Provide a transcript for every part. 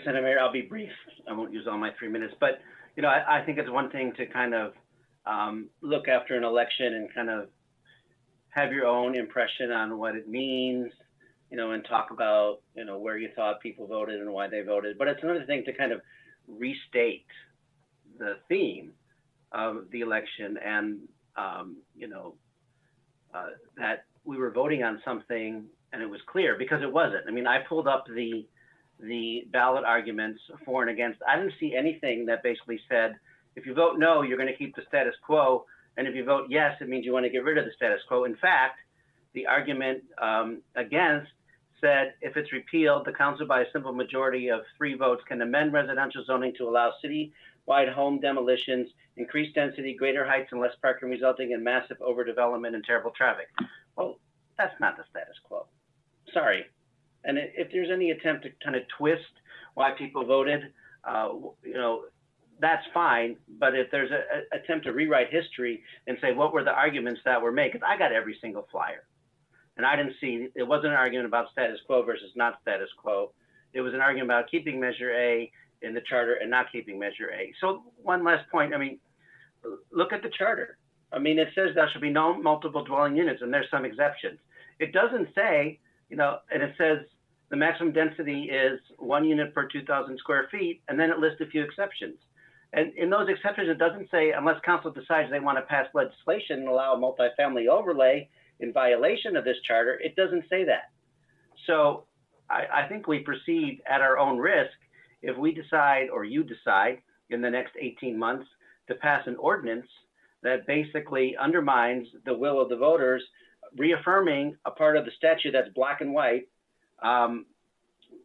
Senator, I'll be brief. I won't use all my 3 minutes, but I think it's one thing to kind of look after an election and kind of have your own impression on what it means, and talk about where you thought people voted and why they voted. But it's another thing to kind of restate the theme of the election and that we were voting on something and it was clear, because it wasn't. I mean, I pulled up the ballot arguments for and against. I didn't see anything that basically said, if you vote no, you're going to keep the status quo. And if you vote yes, it means you want to get rid of the status quo. In fact, the argument against said, if it's repealed, the council by a simple majority of 3 votes can amend residential zoning to allow city-wide home demolitions, increased density, greater heights, and less parking, resulting in massive overdevelopment and terrible traffic. Well, that's not the status quo. Sorry. And if there's any attempt to kind of twist why people voted, that's fine. But if there's an attempt to rewrite history and say, what were the arguments that were made? Because I got every single flyer. And I didn't see, it wasn't an argument about status quo versus not status quo. It was an argument about keeping Measure A in the charter and not keeping Measure A. So one last point, I mean, look at the charter. I mean, it says there should be no multiple dwelling units, and there's some exceptions. It doesn't say, and it says the maximum density is 1 unit per 2,000 square feet, and then it lists a few exceptions. And in those exceptions, it doesn't say, unless council decides they want to pass legislation and allow a multifamily overlay in violation of this charter, it doesn't say that. So I think we proceed at our own risk if we decide, or you decide in the next 18 months, to pass an ordinance that basically undermines the will of the voters, reaffirming a part of the statute that's black and white,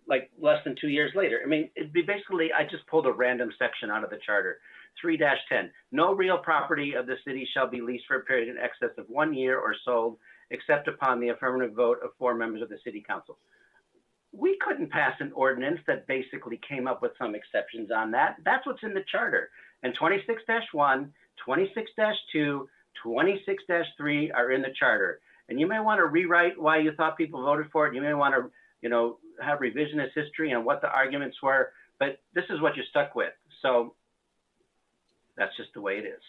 like less than 2 years later. I mean, it'd be basically, I just pulled a random section out of the charter. 3-10, no real property of the city shall be leased for a period in excess of 1 year or sold, except upon the affirmative vote of 4 members of the city council. We couldn't pass an ordinance that basically came up with some exceptions on that. That's what's in the charter. And 26-1, 26-2, 26-3 are in the charter. And you may want to rewrite why you thought people voted for it. You may want to, have revisionist history on what the arguments were, but this is what you're stuck with. So that's just the way it is.